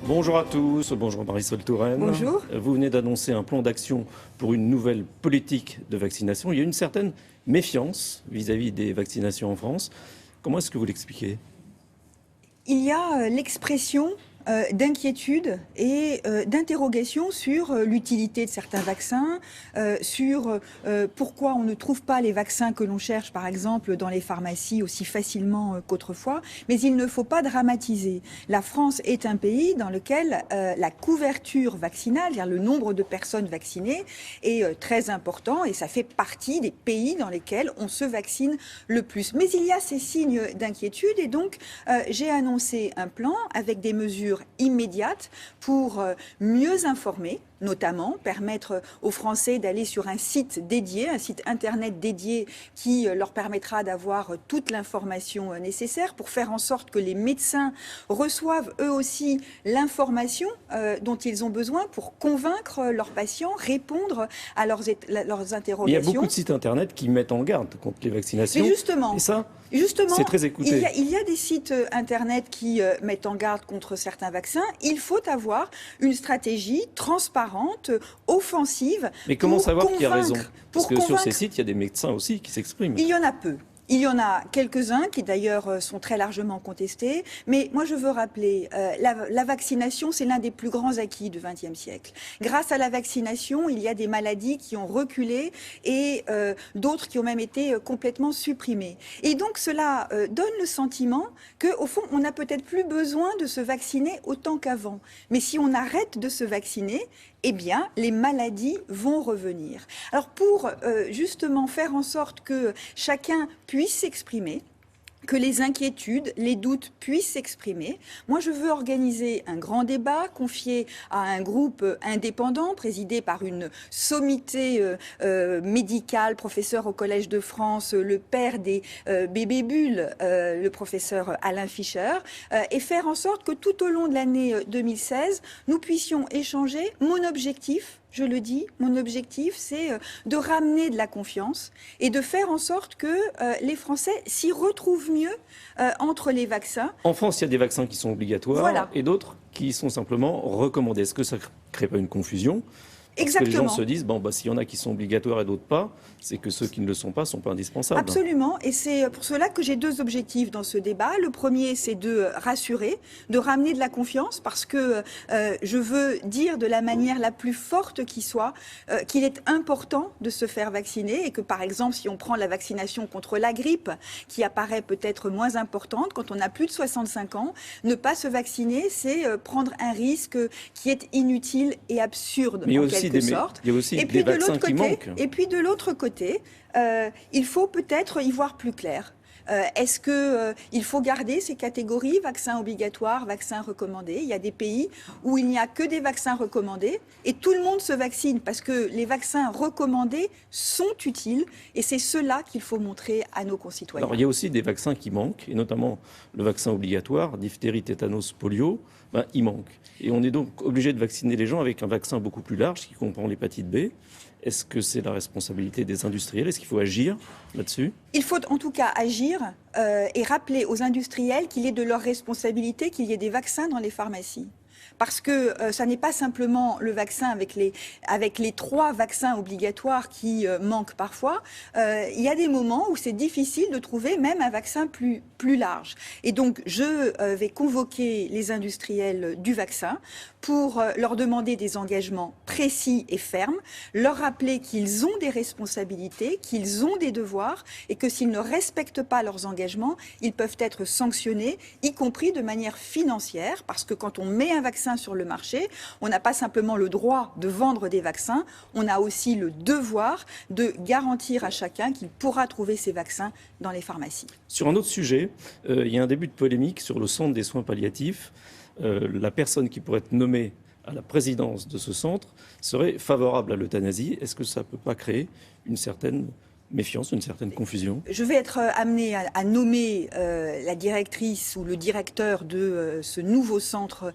Bonjour à tous, bonjour Marisol Touraine. Bonjour. Vous venez d'annoncer un plan d'action pour une nouvelle politique de vaccination. Il y a une certaine méfiance vis-à-vis des vaccinations en France. Comment est-ce que vous l'expliquez ? Il y a l'expression d'inquiétude et d'interrogation sur l'utilité de certains vaccins, sur pourquoi on ne trouve pas les vaccins que l'on cherche, par exemple, dans les pharmacies aussi facilement qu'autrefois. Mais il ne faut pas dramatiser. La France est un pays dans lequel la couverture vaccinale, c'est-à-dire le nombre de personnes vaccinées, est très important et ça fait partie des pays dans lesquels on se vaccine le plus. Mais il y a ces signes d'inquiétude et donc j'ai annoncé un plan avec des mesures immédiates pour mieux informer, notamment permettre aux Français d'aller sur un site dédié, un site internet dédié qui leur permettra d'avoir toute l'information nécessaire pour faire en sorte que les médecins reçoivent eux aussi l'information dont ils ont besoin pour convaincre leurs patients, répondre à leurs interrogations. Il y a beaucoup de sites internet qui mettent en garde contre les vaccinations. Mais justement, et ça, c'est très écouté. Il y a des sites internet qui mettent en garde contre certains vaccins. Il faut avoir une stratégie transparente, offensive. Mais comment savoir qui a raison ? Parce que sur ces convaincre... sites, il y a des médecins aussi qui s'expriment. Il y en a peu. Il y en a quelques-uns qui d'ailleurs sont très largement contestés, mais moi je veux rappeler, la vaccination c'est l'un des plus grands acquis du XXe siècle. Grâce à la vaccination, il y a des maladies qui ont reculé et d'autres qui ont même été complètement supprimées. Et donc cela donne le sentiment qu'au fond on n'a peut-être plus besoin de se vacciner autant qu'avant. Mais si on arrête de se vacciner, eh bien, les maladies vont revenir. Alors, pour justement faire en sorte que chacun puisse s'exprimer, que les inquiétudes, les doutes puissent s'exprimer. Moi, je veux organiser un grand débat confié à un groupe indépendant, présidé par une sommité médicale, professeur au Collège de France, le père des bébés bulles, le professeur Alain Fischer, et faire en sorte que tout au long de l'année 2016, nous puissions échanger. Mon objectif, je le dis, mon objectif, c'est de ramener de la confiance et de faire en sorte que les Français s'y retrouvent mieux entre les vaccins. En France, il y a des vaccins qui sont obligatoires Voilà. Et d'autres qui sont simplement recommandés. Est-ce que ça ne crée pas une confusion ? Parce Exactement. que les gens se disent, s'il y en a qui sont obligatoires et d'autres pas, c'est que ceux qui ne le sont pas indispensables. Absolument, et c'est pour cela que j'ai deux objectifs dans ce débat. Le premier, c'est de rassurer, de ramener de la confiance, parce que je veux dire de la manière la plus forte qui soit qu'il est important de se faire vacciner et que, par exemple, si on prend la vaccination contre la grippe, qui apparaît peut-être moins importante quand on a plus de 65 ans, ne pas se vacciner, c'est prendre un risque qui est inutile et absurde. Mais il y a aussi des vaccins qui manquent. Et puis de l'autre côté, il faut peut-être y voir plus clair. Est-ce qu'il faut garder ces catégories, vaccins obligatoires, vaccins recommandés ? Il y a des pays où il n'y a que des vaccins recommandés et tout le monde se vaccine parce que les vaccins recommandés sont utiles et c'est cela qu'il faut montrer à nos concitoyens. Alors il y a aussi des vaccins qui manquent, et notamment le vaccin obligatoire, diphtérie, tétanos, polio, il manque. Et on est donc obligé de vacciner les gens avec un vaccin beaucoup plus large qui comprend l'hépatite B. Est-ce que c'est la responsabilité des industriels ? Est-ce qu'il faut agir là-dessus ? Il faut en tout cas agir et rappeler aux industriels qu'il est de leur responsabilité qu'il y ait des vaccins dans les pharmacies. Parce que ça n'est pas simplement le vaccin avec les 3 vaccins obligatoires qui manquent parfois. Il y a des moments où c'est difficile de trouver même un vaccin plus large. Et donc, je vais convoquer les industriels du vaccin pour leur demander des engagements précis et fermes, leur rappeler qu'ils ont des responsabilités, qu'ils ont des devoirs et que s'ils ne respectent pas leurs engagements, ils peuvent être sanctionnés, y compris de manière financière, parce que quand on met un vaccin sur le marché, on n'a pas simplement le droit de vendre des vaccins, on a aussi le devoir de garantir à chacun qu'il pourra trouver ces vaccins dans les pharmacies. Sur un autre sujet, il y a un début de polémique sur le centre des soins palliatifs. La personne qui pourrait être nommée à la présidence de ce centre serait favorable à l'euthanasie. Est-ce que ça ne peut pas créer une certaine méfiance, une certaine confusion? Je vais être amenée à nommer la directrice ou le directeur de ce nouveau centre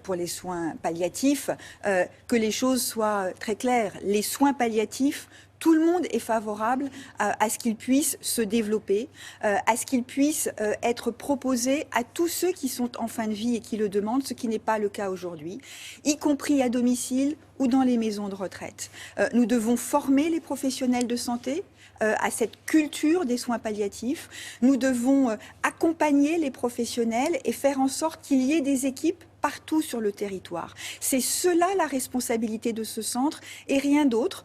pour les soins palliatifs. Que les choses soient très claires. Les soins palliatifs tout le monde est favorable à ce qu'il puisse se développer, à ce qu'il puisse être proposé à tous ceux qui sont en fin de vie et qui le demandent, ce qui n'est pas le cas aujourd'hui, y compris à domicile ou dans les maisons de retraite. Nous devons former les professionnels de santé à cette culture des soins palliatifs. Nous devons accompagner les professionnels et faire en sorte qu'il y ait des équipes partout sur le territoire. C'est cela la responsabilité de ce centre et rien d'autre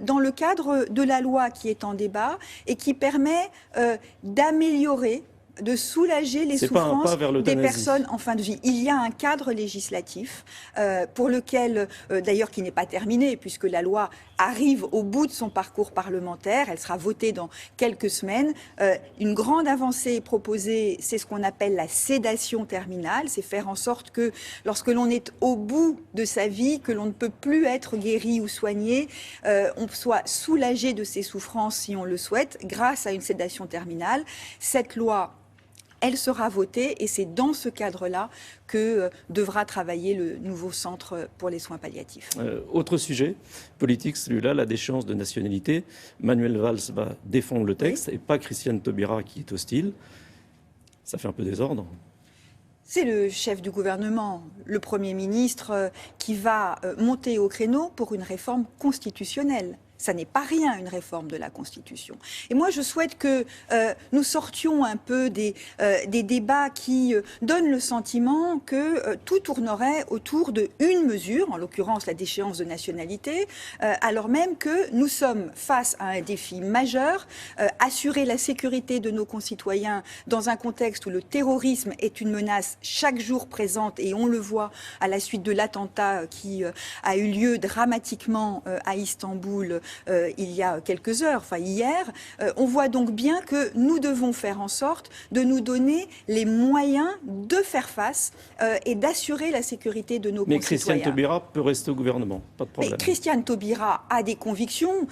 dans le cadre de la loi qui est en débat et qui permet d'améliorer, de soulager les souffrances des personnes en fin de vie. Il y a un cadre législatif pour lequel, d'ailleurs qui n'est pas terminé, puisque la loi arrive au bout de son parcours parlementaire, elle sera votée dans quelques semaines. Une grande avancée est proposée, c'est ce qu'on appelle la sédation terminale, c'est faire en sorte que lorsque l'on est au bout de sa vie, que l'on ne peut plus être guéri ou soigné, on soit soulagé de ses souffrances si on le souhaite, grâce à une sédation terminale. Cette loi, elle sera votée et c'est dans ce cadre-là que devra travailler le nouveau centre pour les soins palliatifs. Autre sujet politique, celui-là, la déchéance de nationalité. Manuel Valls va défendre le texte et pas Christiane Taubira qui est hostile. Ça fait un peu désordre. C'est le chef du gouvernement, le Premier ministre, qui va monter au créneau pour une réforme constitutionnelle. Ça n'est pas rien, une réforme de la Constitution. Et moi, je souhaite que nous sortions un peu des débats qui donnent le sentiment que tout tournerait autour d'une mesure, en l'occurrence la déchéance de nationalité, alors même que nous sommes face à un défi majeur, assurer la sécurité de nos concitoyens dans un contexte où le terrorisme est une menace chaque jour présente, et on le voit à la suite de l'attentat qui a eu lieu dramatiquement à Istanbul, il y a quelques heures, enfin hier, on voit donc bien que nous devons faire en sorte de nous donner les moyens de faire face et d'assurer la sécurité de nos concitoyens. Mais Christiane Taubira peut rester au gouvernement, pas de problème. Mais Christiane Taubira a des convictions,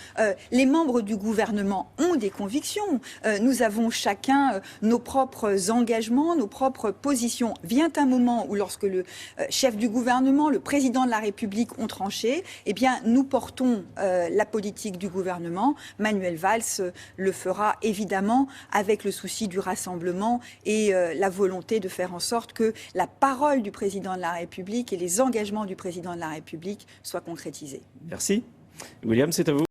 les membres du gouvernement ont des convictions, nous avons chacun nos propres engagements, nos propres positions. Vient un moment où lorsque le chef du gouvernement, le président de la République ont tranché, eh bien nous portons la politique du gouvernement. Manuel Valls le fera évidemment avec le souci du rassemblement et la volonté de faire en sorte que la parole du président de la République et les engagements du président de la République soient concrétisés. Merci. William, c'est à vous.